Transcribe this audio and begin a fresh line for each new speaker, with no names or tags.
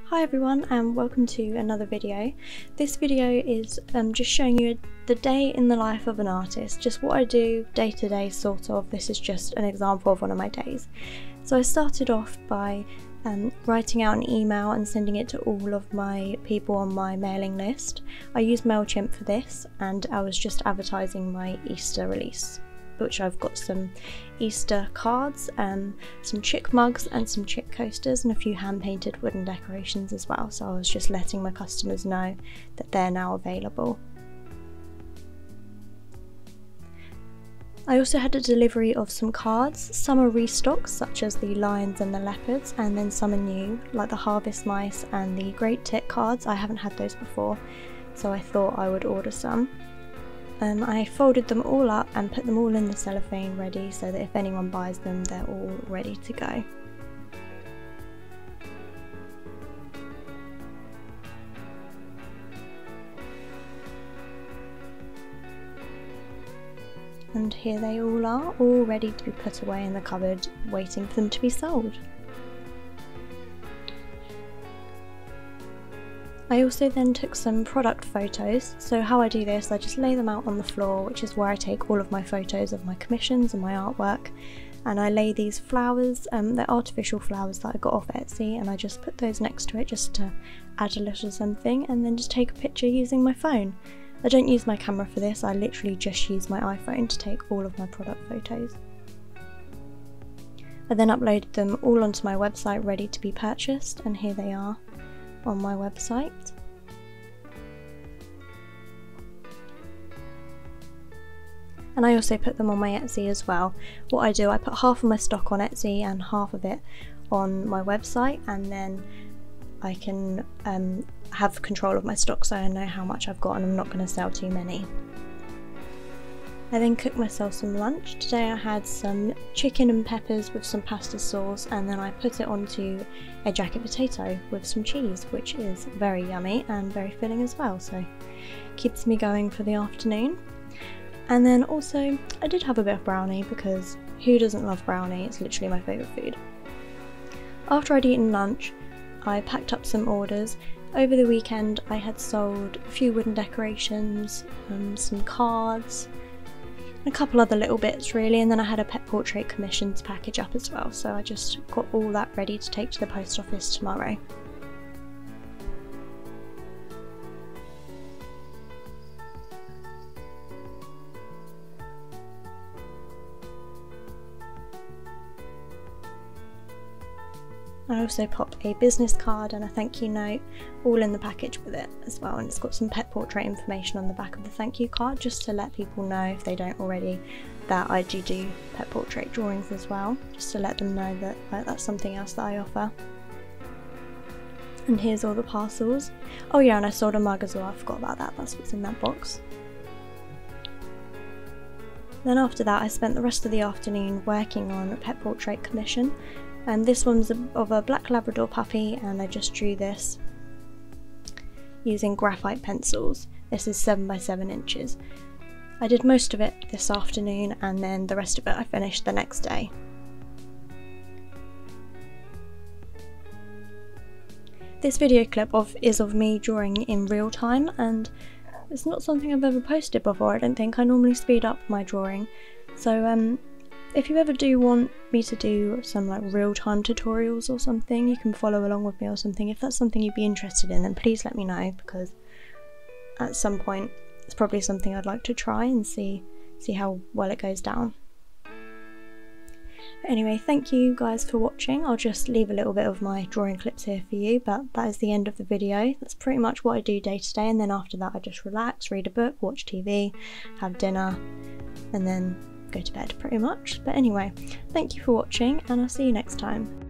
Hi everyone and welcome to another video. This video is just showing you the day in the life of an artist, just what I do day to day sort of. This is just an example of one of my days. So I started off by writing out an email and sending it to all of my people on my mailing list. I used MailChimp for this and I was just advertising my Easter release, which I've got some Easter cards, some chick mugs and some chick coasters and a few hand painted wooden decorations as well. So I was just letting my customers know that they're now available. I also had a delivery of some cards. Some are restocks such as the lions and the leopards, and then some are new like the harvest mice and the great tit cards. I haven't had those before, so I thought I would order some. I folded them all up and put them all in the cellophane ready so that if anyone buys them they're all ready to go. And here they all are, all ready to be put away in the cupboard, waiting for them to be sold. I also then took some product photos. So how I do this, I just lay them out on the floor, which is where I take all of my photos of my commissions and my artwork. And I lay these flowers, they're artificial flowers that I got off Etsy, and I just put those next to it just to add a little something, and then just take a picture using my phone. I don't use my camera for this, I literally just use my iPhone to take all of my product photos. I then uploaded them all onto my website ready to be purchased, and here they are on my website. And I also put them on my Etsy as well. What I do, I put half of my stock on Etsy and half of it on my website, and then I can have control of my stock so I know how much I've got and I'm not going to sell too many. I then cooked myself some lunch. Today I had some chicken and peppers with some pasta sauce, and then I put it onto a jacket potato with some cheese, which is very yummy and very filling as well, so keeps me going for the afternoon. And then also I did have a bit of brownie, because who doesn't love brownie? It's literally my favourite food. After I'd eaten lunch, I packed up some orders. Over the weekend I had sold a few wooden decorations, some cards, a couple other little bits really, and then I had a pet portrait commissions package up as well, so I just got all that ready to take to the post office tomorrow. I also popped a business card and a thank you note all in the package with it as well, and it's got some pet portrait information on the back of the thank you card, just to let people know, if they don't already, that I do pet portrait drawings as well, just to let them know that that's something else that I offer. And here's all the parcels. Oh yeah, and I sold a mug as well, I forgot about that, that's what's in that box. Then after that I spent the rest of the afternoon working on a pet portrait commission. And this one's of a black Labrador puppy, and I just drew this using graphite pencils. This is 7 by 7 inches. I did most of it this afternoon, and then the rest of it I finished the next day. This video clip is of me drawing in real time, and it's not something I've ever posted before, I don't think. I normally speed up my drawing. So if you ever do want me to do some like real-time tutorials or something, you can follow along with me or something. If that's something you'd be interested in, then please let me know, because at some point it's probably something I'd like to try and see how well it goes down. But anyway, thank you guys for watching. I'll just leave a little bit of my drawing clips here for you, but that is the end of the video. That's pretty much what I do day to day, and then after that I just relax, read a book, watch TV, have dinner, and then go to bed pretty much. But anyway, thank you for watching, and I'll see you next time.